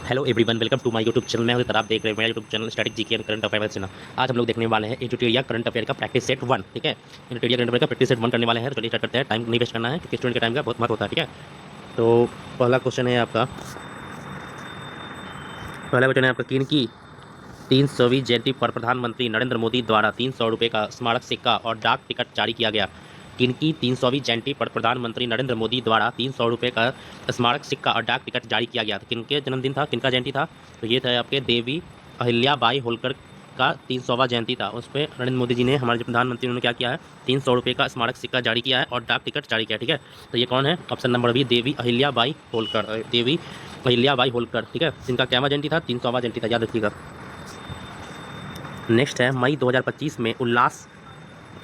Hello everyone, welcome to my YouTube channel. मैं हूं sir, आप देख रहे हैं मेरा YouTube channel static GK and current affair channel. आज हम लोग देखने वाले हैं एजुटेरिया करंट अफेयर का प्रैक्टिस सेट 1। ठीक है, एजुटेरिया करंट अफेयर का प्रैक्टिस सेट 1 करने वाले हैं। तो चलिए स्टार्ट करते हैं। टाइम नहीं वेस्ट करना है क्योंकि स्टूडेंट के टाइम का बहुत महत्व होता है। ठीक है, तो पहला क्वेश्चन है आपका किनकी 300वीं जयंती पर प्रधानमंत्री नरेंद्र मोदी द्वारा 300 रुपये का स्मारक सिक्का और डाक टिकट जारी किया गया। किनकी 300वीं जयंती पर प्रधानमंत्री नरेंद्र मोदी द्वारा 300 रुपये का स्मारक सिक्का और डाक टिकट जारी किया गया था। किनके जन्मदिन था, किनका जयंती था? तो ये था आपके देवी अहिल्याबाई होलकर का 300वां जयंती था। उस पर नरेंद्र मोदी जी ने, हमारे जो प्रधानमंत्री, उन्होंने क्या किया है, 300 रुपये का स्मारक सिक्का जारी किया है और डाक टिकट जारी किया है। ठीक है, तो ये कौन है? Option number B, Devi Ahilyabai Holkar. Devi Ahilyabai Holkar. ठीक है, इनका क्या जयंती था? 300वां जयंती था, याद रखिएगा। नेक्स्ट है मई 2025 में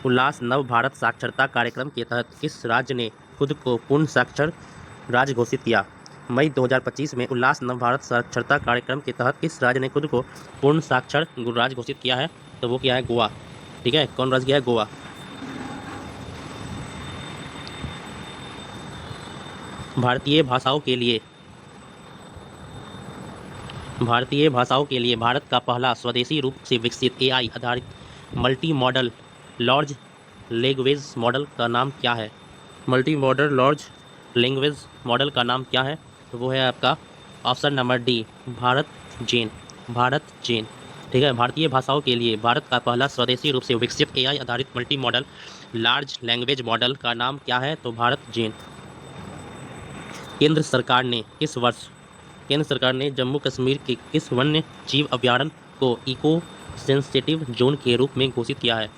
उल्लास नव भारत साक्षरता कार्यक्रम के तहत किस राज्य ने खुद को पूर्ण साक्षर राज्य घोषित किया? मई 2025 में उल्लास नव भारत साक्षरता कार्यक्रम के तहत किस राज्य ने खुद को पूर्ण साक्षर राज्य घोषित किया है? तो वो क्या है? गोवा। ठीक है, कौन राज्य किया है? गोवा। भारतीय भाषाओं के लिए भारत का पहला स्वदेशी रूप से विकसित एआई आधारित multi modal large language model का नाम क्या है? Multi modal large language model का नाम क्या है? तो वो है आपका ऑप्शन नंबर डी, भारत जेन। ठीक है, भारतीय भाषाओं के लिए भारत का पहला स्वदेशी रूप से विकसित एआई आधारित multi modal large language model का नाम क्या है? तो भारत जेन। केंद्र सरकार ने जम्मू कश्मीर के किस वन्य जीव अभयारण्य को इको सेंसिटिव जोन के रूप में घोषित किया है?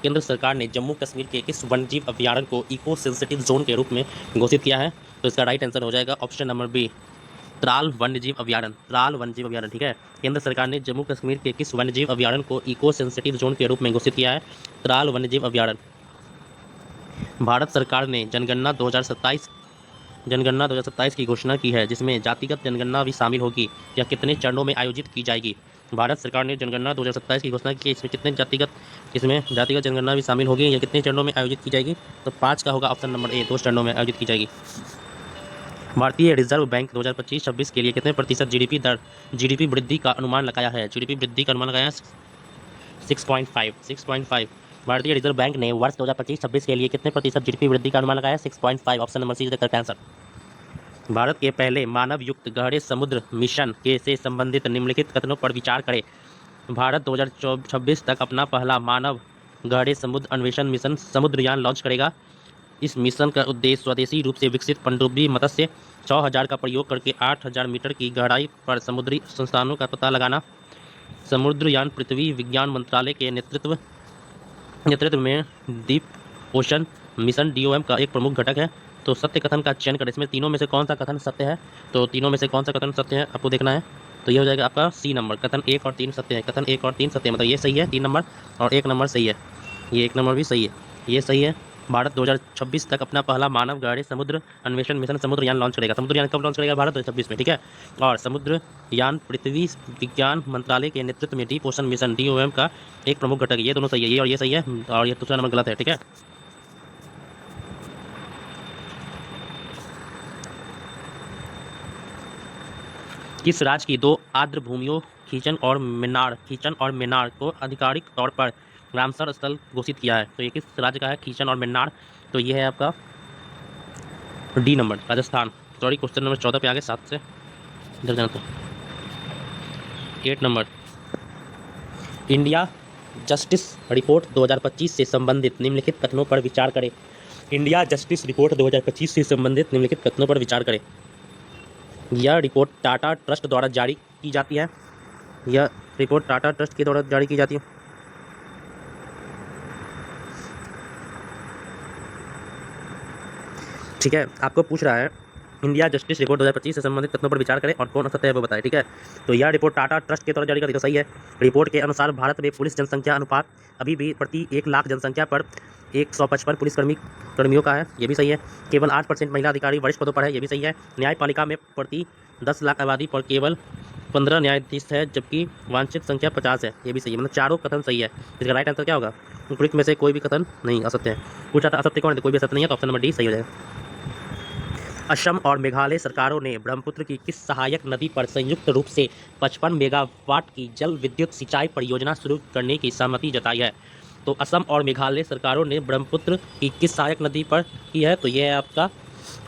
केंद्र सरकार ने जम्मू कश्मीर के किस वन्यजीव अभयारण्य को इको सेंसिटिव जोन के रूप में घोषित किया है? तो इसका राइट आंसर हो जाएगा ऑप्शन नंबर बी, त्राल वन्यजीव अभयारण्य। ठीक है, केंद्र सरकार ने जम्मू कश्मीर के किस वन्यजीव अभयारण्य को इको सेंसिटिव जोन के रूप में घोषित किया है? त्राल वन्यजीव अभयारण्य। भारत सरकार ने जनगणना 2027 की घोषणा की है, जिसमें जातिगत जनगणना भी शामिल होगी। यह कितने चरणों में आयोजित की जाएगी? भारत सरकार ने जनगणना 2027 की घोषणा की है, इसमें जातिगत जनगणना भी शामिल होगी। यह कितने चरणों में आयोजित की जाएगी? तो 5 का होगा ऑप्शन नंबर ए, 2 चरणों में आयोजित की जाएगी। भारतीय रिजर्व बैंक 2025-26 के लिए कितने प्रतिशत जीडीपी वृद्धि का अनुमान लगाया है? जीडीपी वृद्धि का अनुमान लगाया है 6.5। भारतीय रिजर्व बैंक ने वर्ष 2025-26 के लिए कितने प्रतिशत जीडीपी वृद्धि का अनुमान लगाया है? 6.5। Option number C is the correct answer. Bharat के पहले मानव युक्त गहरे समुद्र मिशन के से संबंधित निम्नलिखित कथनों पर विचार करें। भारत 2026 तक अपना पहला मानव गहरे समुद्र अन्वेषण मिशन समुद्रयान लॉन्च करेगा। इस मिशन का उद्देश्य स्वदेशी रूप से विकसित पनडुब्बी मत्स्य 6000 का प्रयोग करके 8000 मीटर की गहराई पर समुद्री संस्थानों का पता लगाना। समुद्रयान पृथ्वी विज्ञान मंत्रालय के नेतृत्व में डीप ओशन मिशन डीओएम का एक प्रमुख घटक है। तो सत्य कथन का चयन करें। इसमें तीनों में से कौन सा कथन सत्य है? तो तीनों में से कौन सा कथन सत्य है आपको देखना है। तो ये हो जाएगा आपका सी नंबर, कथन 1 और 3 सत्य है। कथन 1 और 3 सत्य है, मतलब ये सही है 3 नंबर, और 1 नंबर सही है। ये 1 नंबर भी सही है, ये सही है। भारत 2026 तक अपना पहला मानव गहरे समुद्र अन्वेषण मिशन समुद्रयान लॉन्च करेगा। समुद्रयान कब लॉन्च करेगा? भारत 2026 में। ठीक है, और समुद्रयान पृथ्वी विज्ञान मंत्रालय के नेतृत्व में डीप ओशन मिशन डीओएम का एक प्रमुख घटक है। ये दोनों सही है, ये और ये सही है, और ये दूसरा नंबर गलत है। ठीक है, किस राज्य की 2 आर्द्र भूमियों खींचन और मेनार को आधिकारिक तौर पर रामसर स्थल घोषित किया है? तो ये किस राज्य का है, खींचन और मेनार? तो ये है आपका D number, Rajasthan. Sorry, question number 14 पे आगे 7 से इधर जाना। तो 8 नंबर, इंडिया जस्टिस रिपोर्ट 2025 से संबंधित निम्नलिखित कथनों पर विचार करें। इंडिया जस्टिस रिपोर्ट 2025 से संबंधित निम्नलिखित कथनों पर विचार करें। यह रिपोर्ट टाटा ट्रस्ट द्वारा जारी की जाती है। यह रिपोर्ट टाटा ट्रस्ट के द्वारा जारी की जाती है। ठीक है, आपको पूछ रहा है इंडिया जस्टिस रिपोर्ट 2025 से संबंधित कथनों पर विचार करें और कौन सत्य है वो बताएं। ठीक है, तो यह रिपोर्ट टाटा ट्रस्ट के द्वारा जारी करती है, तो सही है। रिपोर्ट के अनुसार भारत में पुलिस जनसंख्या अनुपात अभी भी प्रति 1 लाख जनसंख्या पर 155 कर्मियों का है, ये भी सही है। केवल 8% महिला अधिकारी वरिष्ठ पदों पर है, ये भी सही है। न्यायपालिका में प्रति 10 लाख आबादी पर केवल 15 न्यायाधीश है, जबकि वांछित संख्या 50 है, ये भी सही है। मतलब चारों कथन सही है। इसका राइट आंसर क्या होगा? उपयुक्त में से कोई भी कथन नहीं असत्य है। पूछा था असत्य कौन है, तो कोई भी असत्य नहीं है, तो ऑप्शन नंबर डी सही हो जाएगा। असम और मेघालय सरकारों ने ब्रह्मपुत्र की किस सहायक नदी पर संयुक्त रूप से 55 मेगावाट की जल विद्युत सिंचाई परियोजना शुरू करने की सहमति जताई है? तो असम और मेघालय सरकारों ने ब्रह्मपुत्र की किस सहायक नदी पर की है? तो यह है आपका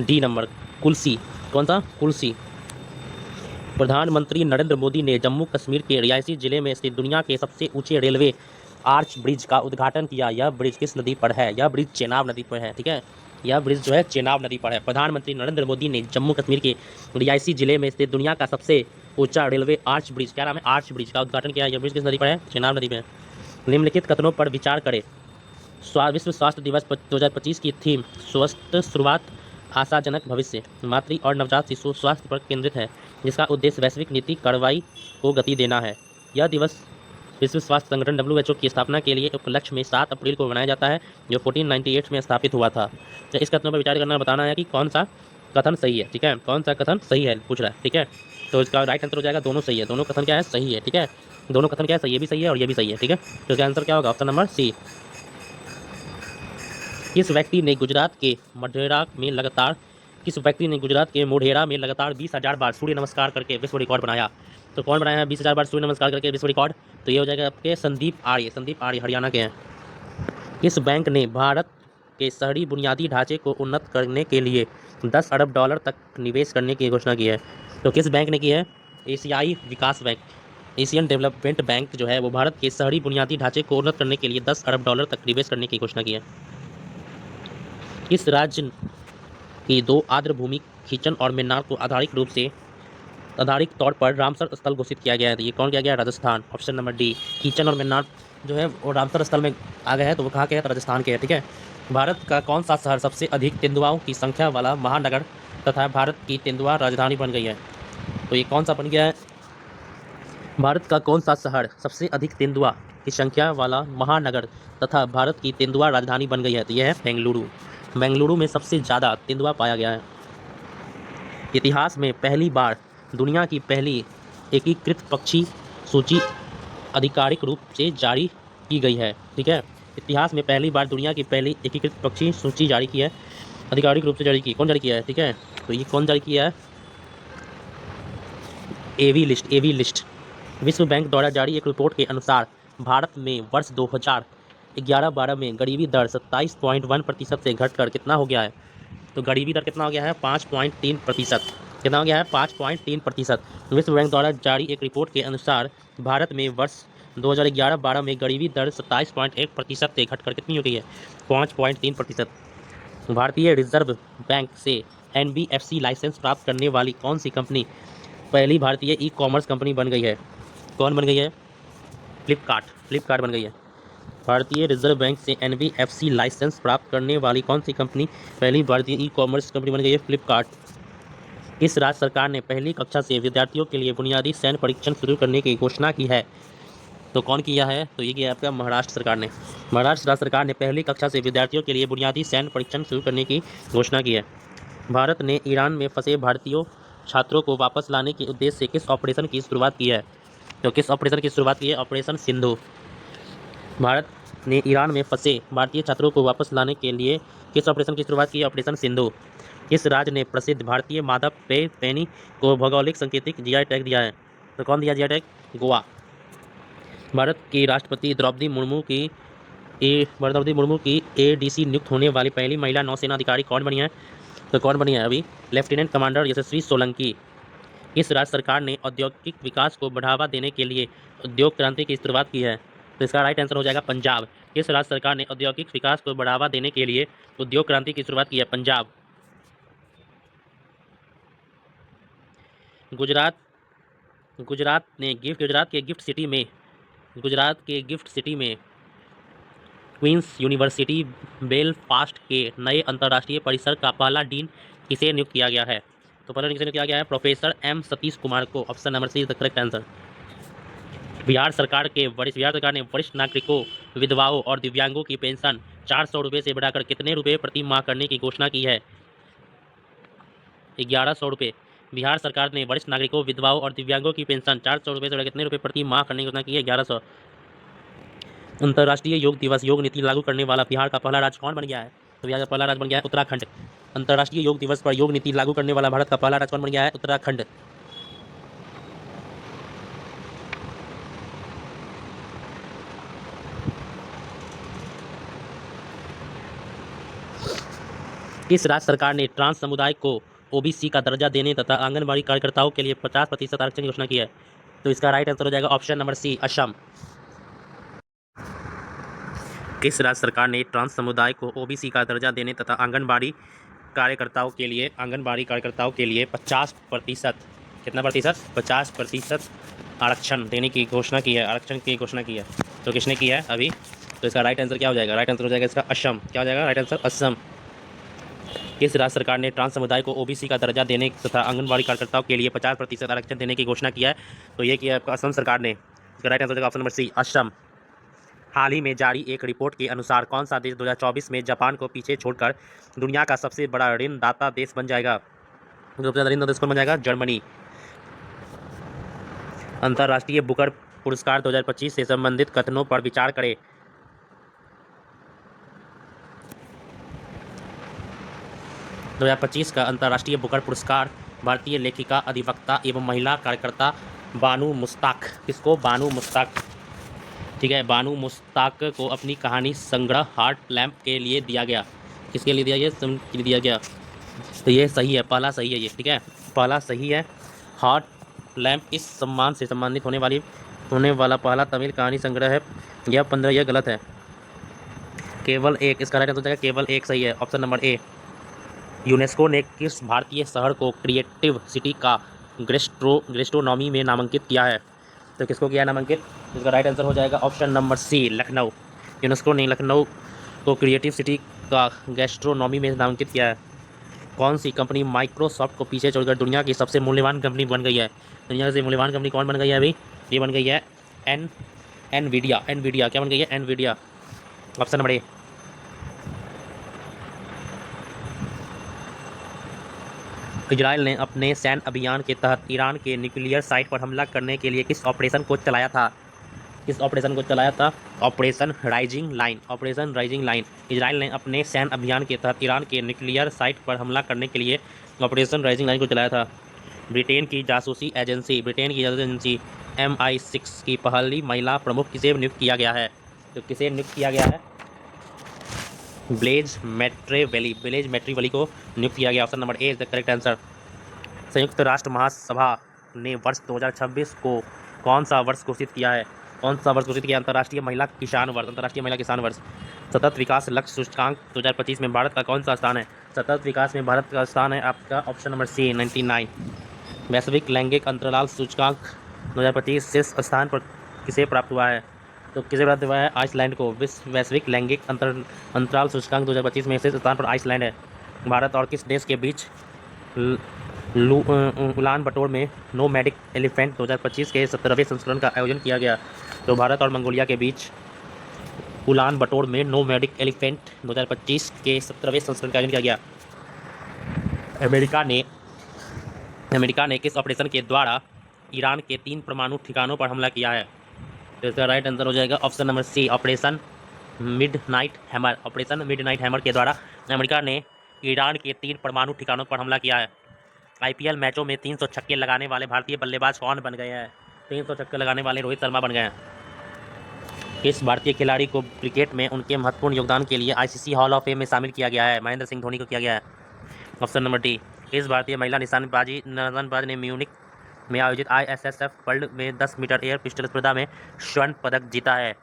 डी नंबर, कुल्सी। कौन सा? कुल्सी। प्रधानमंत्री नरेंद्र मोदी ने जम्मू कश्मीर के रियासी जिले में स्थित दुनिया के सबसे ऊंचे रेलवे आर्च ब्रिज का उद्घाटन किया। यह ब्रिज किस नदी पर है? यह ब्रिज चेनाब नदी पर है। ठीक है, यह ब्रिज जो है चेनाब नदी पर है। प्रधानमंत्री नरेंद्र मोदी ने जम्मू कश्मीर के रियासी जिले में स्थित दुनिया का सबसे ऊंचा रेलवे आर्च ब्रिज, क्या नाम है? आर्च ब्रिज का उद्घाटन किया। यह ब्रिज किस नदी पर है? चेनाब नदी पर है। निम्नलिखित कथनों पर विचार करें। विश्व स्वास्थ्य दिवस 2025 की थीम स्वस्थ शुरुआत आशाजनक भविष्य, मातृ और नवजात शिशु स्वास्थ्य पर केंद्रित है, जिसका उद्देश्य वैश्विक नीति कार्रवाई को गति देना है। यह दिवस विश्व स्वास्थ्य संगठन WHO की स्थापना के लिए उपलक्ष्य में 7 अप्रैल को मनाया जाता है, जो 1498 में स्थापित हुआ था। तो इस कथनों पर विचार करना, बताना है कि कौन सा कथन सही है। ठीक है, कौन सा कथन सही है पूछ रहा है। ठीक है, तो इसका राइट आंसर हो जाएगा दोनों सही है। दोनों कथन क्या है? सही है। ठीक है, दोनों कथन क्या है? सही, ये भी सही है और ये भी सही है। ठीक है, तो इसका आंसर क्या होगा? Option number C. किस व्यक्ति ने गुजरात के मोढेरा में लगातार 20,000 बार सूर्य नमस्कार करके विश्व रिकॉर्ड बनाया? तो कौन बनाया है 20,000 बार सूर्य नमस्कार करके विश्व रिकॉर्ड? तो ये हो जाएगा आपके संदीप आर्य। संदीप आर्य हरियाणा के हैं। किस बैंक ने भारत के शहरी बुनियादी ढांचे को उन्नत करने के लिए 10 अरब डॉलर तक निवेश करने की घोषणा की है? तो किस बैंक ने की है? एशियाई विकास बैंक, एशियन डेवलपमेंट बैंक जो है वो भारत के शहरी बुनियादी ढांचे को उन्नत करने के लिए 10 अरब डॉलर तक निवेश करने की घोषणा की है। किस राज्य की 2 आर्द्र भूमि खींचन और मन्नार को आधारिक तौर पर रामसर स्थल घोषित किया गया है? तो ये कौन किया गया? Rajasthan. Option number D. Khichan और मन्नार जो है वो रामसर स्थल में आ गया है, तो वो कहाँ के है? तो राजस्थान के है। ठीक है, भारत का कौन सा शहर सबसे अधिक तेंदुआओं की संख्या वाला महानगर तथा भारत की तेंदुआ राजधानी बन गई है? तो ये कौन सा बन गया है? भारत का कौन सा शहर सबसे अधिक तेंदुआ की संख्या वाला महानगर तथा भारत की तेंदुआ राजधानी बन गई है? तो यह है बेंगलुरु। बेंगलुरु में सबसे ज़्यादा तेंदुआ पाया गया है। इतिहास में पहली बार दुनिया की पहली एकीकृत पक्षी सूची आधिकारिक रूप से जारी की गई है। ठीक है, इतिहास में पहली बार दुनिया की पहली एकीकृत पक्षी सूची जारी की है, आधिकारिक रूप से जारी की। कौन जारी किया है? ठीक है, तो ये कौन जारी किया है? एवी लिस्ट। विश्व बैंक द्वारा जारी एक रिपोर्ट के अनुसार भारत में वर्ष 2011-12 में गरीबी दर 27.1% से घटकर कितना हो गया है? तो गरीबी दर कितना हो गया है? 5.3%। कितना हो गया है? 5.3%। विश्व बैंक द्वारा जारी एक रिपोर्ट के अनुसार भारत में वर्ष 2011-12 में गरीबी दर 27.1% से घटकर कितनी हो गई है? 5.3%। भारतीय रिजर्व बैंक से NBFC लाइसेंस प्राप्त करने वाली कौन सी कंपनी पहली भारतीय ई-कॉमर्स कंपनी बन गई है? कौन बन गई है? फ्लिपकार्ट बन गई है। भारतीय रिजर्व बैंक से NBFC लाइसेंस प्राप्त करने वाली कौन सी कंपनी पहली भारतीय ई-कॉमर्स कंपनी बन गई है? फ्लिपकार्ट। इस राज्य सरकार ने पहली कक्षा से विद्यार्थियों के लिए बुनियादी सैन्य परीक्षण शुरू करने की घोषणा की है? तो कौन किया है? तो ये किया आपका महाराष्ट्र सरकार ने। महाराष्ट्र राज्य सरकार ने पहली कक्षा से विद्यार्थियों के लिए बुनियादी सैन्य परीक्षण शुरू करने की घोषणा की है। भारत ने ईरान में फंसे भारतीय छात्रों को वापस लाने के उद्देश्य से किस ऑपरेशन की शुरुआत की है? तो किस ऑपरेशन की शुरुआत की है? ऑपरेशन सिंधु। भारत ने ईरान में फंसे भारतीय छात्रों को वापस लाने के लिए किस ऑपरेशन की शुरुआत की है? ऑपरेशन सिंधु। किस राज्य ने प्रसिद्ध भारतीय मादक पेय पैनी को भौगोलिक सांकेतिक GI टैग दिया है? तो कौन दिया GI टैग? गोवा। भारत की राष्ट्रपति द्रौपदी मुर्मू की ADC नियुक्त होने वाली पहली महिला नौसेना अधिकारी कौन बनी है? तो कौन बनी है अभी? लेफ्टिनेंट कमांडर यशस्वी सोलंकी। किस राज्य सरकार ने औद्योगिक विकास को बढ़ावा देने के लिए उद्योग क्रांति की शुरुआत की है? तो इसका राइट आंसर हो जाएगा पंजाब। किस राज्य सरकार ने औद्योगिक विकास को बढ़ावा देने के लिए उद्योग क्रांति की शुरुआत की है? पंजाब। गुजरात के गिफ्ट सिटी में क्वींस यूनिवर्सिटी बेलफास्ट के नए अंतर्राष्ट्रीय परिसर का पहला डीन किसे नियुक्त किया गया है? तो पहला किसे नियुक्त किया गया है? प्रोफेसर M सतीश कुमार को। Option number C is the correct answer. Bihar सरकार ने वरिष्ठ नागरिकों, विधवाओं और दिव्यांगों की पेंशन 400 रुपये से बढ़ाकर कितने रुपये प्रति माह करने की घोषणा की है? 1100 रुपये। बिहार सरकार ने वरिष्ठ नागरिकों, विधवाओं और दिव्यांगों की पेंशन 400 रुपये से बढ़ाकर कितने रुपये प्रति माह करने की घोषणा की है? 1100। अंतर्राष्ट्रीय योग दिवस योग नीति लागू करने वाला बिहार का पहला राज्य कौन बन गया है? तो बिहार का पहला राज्य बन गया है उत्तराखंड। अंतर्राष्ट्रीय योग दिवस पर योग नीति लागू करने वाला भारत का पहला राज्य कौन बन गया है? उत्तराखंड। किस राज्य सरकार ने ट्रांस समुदाय को ओबीसी का दर्जा देने तथा आंगनबाड़ी कार्यकर्ताओं के लिए 50% आरक्षण की घोषणा की है? तो इसका राइट आंसर हो जाएगा ऑप्शन नंबर सी, असम। किस राज्य सरकार ने ट्रांस समुदाय को ओबीसी का दर्जा देने तथा आंगनबाड़ी कार्यकर्ताओं के लिए 50%, कितना प्रतिशत? 50% आरक्षण देने की घोषणा की है, आरक्षण की घोषणा की है। तो किसने की है अभी? तो इसका राइट आंसर क्या हो जाएगा? राइट आंसर हो जाएगा इसका असम। क्या हो जाएगा राइट आंसर? असम। किस राज्य सरकार ने ट्रांस समुदाय को ओबीसी का दर्जा देने तथा आंगनबाड़ी कार्यकर्ताओं के लिए 50% आरक्षण देने की घोषणा किया है? तो ये किया है असम सरकार ने। इसका राइट आंसर हो जाएगा ऑप्शन नंबर सी, असम। हाल ही में जारी एक रिपोर्ट के अनुसार कौन सा देश 2024 में जापान को पीछे छोड़कर दुनिया का सबसे बड़ा ऋणदाता देश बन जाएगा? सबसे ज्यादा ऋणदाता देश कौन बन जाएगा? जर्मनी। अंतर्राष्ट्रीय बुकर पुरस्कार 2025 से संबंधित कथनों पर विचार करें। दो 2025 का अंतर्राष्ट्रीय बुकर पुरस्कार भारतीय लेखिका, अधिवक्ता एवं महिला कार्यकर्ता बानू मुश्ताक, किसको? बानू मुश्ताक, ठीक है, बानू मुश्ताक को अपनी कहानी संग्रह हार्ट लैम्प के लिए दिया गया। किसके लिए दिया गया? दिया गया। तो ये सही है, पहला सही है ये, ठीक है, पहला सही है। हार्ट लैम्प इस सम्मान से सम्मानित होने वाला पहला तमिल कहानी संग्रह है। यह 15, यह गलत है, केवल एक। इसका राइट आंसर हो जाएगा केवल एक, सही है, ऑप्शन नंबर ए। यूनेस्को ने किस भारतीय शहर को क्रिएटिव सिटी का गैस्ट्रोनॉमी में नामांकित किया है? तो किसको किया नामांकित? इसका राइट आंसर हो जाएगा option number C, Lucknow. UNESCO ने लखनऊ को क्रिएटिव सिटी का गैस्ट्रोनॉमी में नामांकित किया है। कौन सी कंपनी माइक्रोसॉफ्ट को पीछे छोड़कर दुनिया की सबसे मूल्यवान कंपनी बन गई है? दुनिया की मूल्यवान कंपनी कौन बन गई है अभी? ये बन गई है एनवीडिया। एनवीडिया क्या बन गई है? Nvidia, option number A. Israel ने अपने सैन्य अभियान के तहत ईरान के न्यूक्लियर साइट पर हमला करने के लिए किस ऑपरेशन को चलाया था? किस ऑपरेशन को चलाया था? Operation rising line. Operation rising line. Israel ने अपने सैन्य अभियान के तहत ईरान के न्यूक्लियर साइट पर हमला करने के लिए ऑपरेशन राइजिंग लाइन को चलाया था। ब्रिटेन की जासूसी एजेंसी MI6 की पहली महिला प्रमुख किसे नियुक्त किया गया है? तो किसे नियुक्त किया गया है? ब्लेज मैट्रीवेली को नियुक्त किया गया। Option number A is the correct answer. संयुक्त राष्ट्र महासभा ने वर्ष 2026 को कौन सा वर्ष घोषित किया है? कौन सा वर्ष घोषित किया? अंतर्राष्ट्रीय महिला किसान वर्ष। अंतर्राष्ट्रीय महिला किसान वर्ष। सतत विकास लक्ष्य सूचकांक 2025 में भारत का कौन सा स्थान है? सतत विकास में भारत का स्थान है आपका ऑप्शन नंबर सी, 99। वैश्विक लैंगिक अंतराल सूचकांक 2025 इस स्थान पर किसे प्राप्त हुआ है? तो किसे प्राप्त हुआ है? आइसलैंड को। वैश्विक लैंगिक अंतराल सूचकांक 2025 में इस स्थान पर आइसलैंड है। भारत और किस देश के बीच उलान बटोर में नोमैडिक एलिफेंट 2025 के 17वें संस्करण का आयोजन किया गया? तो भारत और मंगोलिया के बीच उलान बटोर में नोमैडिक एलिफेंट 2025 के 17वें संस्करण का आयोजन किया गया। अमेरिका ने किस ऑपरेशन के द्वारा ईरान के 3 परमाणु ठिकानों पर हमला किया है? तो इसका राइट आंसर हो जाएगा option number C, Operation Midnight Hammer. Operation Midnight Hammer के द्वारा अमेरिका ने ईरान के 3 परमाणु ठिकानों पर हमला किया है। IPL मैचों में 300 छक्के लगाने वाले भारतीय बल्लेबाज कौन बन गए हैं? 300 छक्के लगाने वाले रोहित शर्मा बन गए हैं। किस भारतीय खिलाड़ी को क्रिकेट में उनके महत्वपूर्ण योगदान के लिए ICC हॉल ऑफ फेम में शामिल किया गया है? महेंद्र सिंह धोनी को किया गया है, ऑप्शन नंबर डी। किस भारतीय महिला निशानेबाज ने म्यूनिख में आयोजित ISSF वर्ल्ड में 10 मीटर एयर पिस्टल स्पर्धा में स्वर्ण पदक जीता है?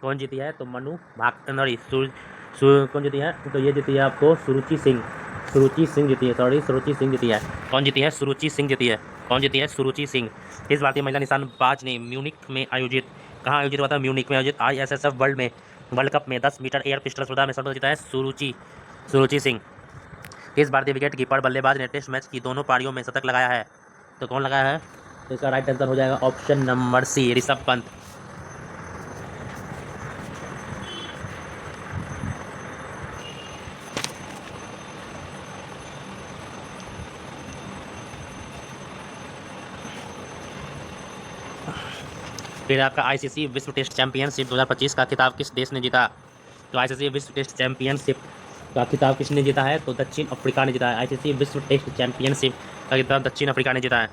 कौन जीती है? तो मनु भाकरी कौन जीती है? तो ये जीती है आपको सुरुचि सिंह जीती है, सुरुचि सिंह जीती है। कौन जीती है? सुरुचि सिंह जीती है। कौन जीती है? सुरुचि सिंह। किस भारतीय महिला निशानेबाज ने म्यूनिख में आयोजित, कहाँ आयोजित हुआ था? म्यूनिख में आयोजित ISSF वर्ल्ड कप में 10 मीटर एयर पिस्टल स्पर्धा में स्वर्ण पदक जीता है? सुरुचि सिंह। किस भारतीय विकेट कीपर बल्लेबाज ने टेस्ट मैच की दोनों पारियों में शतक लगाया है? तो कौन लगाया है? तो इसका राइट आंसर हो जाएगा option number C, Rishabh Pant. फिर आपका ICC विश्व टेस्ट चैंपियनशिप 2025 का खिताब किस देश ने जीता? तो ICC विश्व टेस्ट चैंपियनशिप का खिताब किसने जीता है? तो दक्षिण अफ्रीका ने जीता है। आईसीसी विश्व टेस्ट चैंपियनशिप का खिताब दक्षिण अफ्रीका ने जीता है।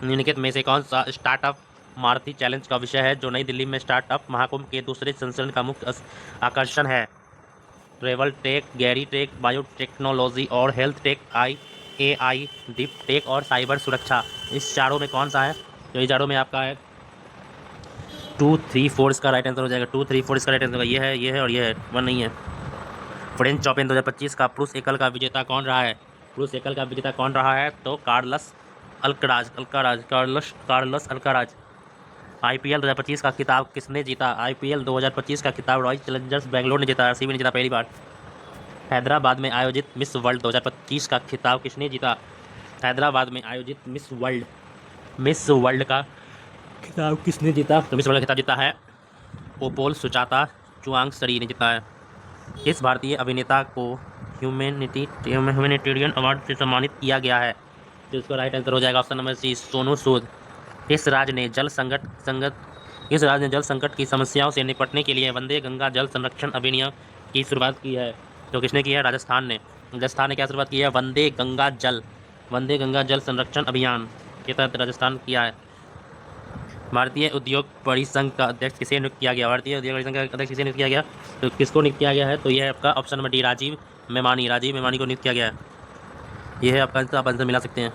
निम्नलिखित में से कौन सा स्टार्टअप मारुति चैलेंज का विषय है जो नई दिल्ली में स्टार्टअप महाकुंभ के दूसरे संस्करण का मुख्य आकर्षण है? Travel tech, agri tech, biotechnology और health tech, AI, deep tech और साइबर सुरक्षा। इस चारों में कौन सा है? तो ये चारों में आपका है 2, 3, 4 इसका राइट आंसर हो जाएगा। 2, 3, 4 इसका राइट आंसर होगा। ये है और ये है, वन नहीं है। फ्रेंच ओपन 2025 का पुरुष एकल का विजेता कौन रहा है? पुरुष एकल का विजेता कौन रहा है? तो कार्लस अल्काराज। IPL 2025 का खिताब किसने जीता? IPL 2025 का खिताब रॉयल चैलेंजर्स बेंगलोर ने जीता। RCB ने जीता पहली बार। हैदराबाद में आयोजित मिस वर्ल्ड 2025 का खिताब किसने जीता? हैदराबाद में आयोजित मिस वर्ल्ड का खिताब किसने जीता? तो मिस वर्ल्ड का खिताब जीता है ओपोल सुचाता चुआंगसरी ने जीता है। इस भारतीय अभिनेता को ह्यूमैनिटेरियन अवार्ड से सम्मानित किया गया है। तो इसका राइट आंसर हो जाएगा ऑप्शन नंबर सी, सोनू सूद। इस राज्य ने जल संकट की समस्याओं से निपटने के लिए वंदे गंगा जल संरक्षण अभियान की शुरुआत की है। तो किसने की है? राजस्थान ने क्या शुरुआत की है? वंदे गंगा जल संरक्षण अभियान के तहत राजस्थान किया है। भारतीय उद्योग परिसंघ का अध्यक्ष किसे नियुक्त किया गया? भारतीय उद्योग परिसंघ का अध्यक्ष किसे नियुक्त किया गया? तो किसको नियुक्त किया गया है? तो यह है आपका option number D, Rajiv Memani को नियुक्त किया गया है। यह है आपका आंसर, आप आंसर मिला सकते हैं।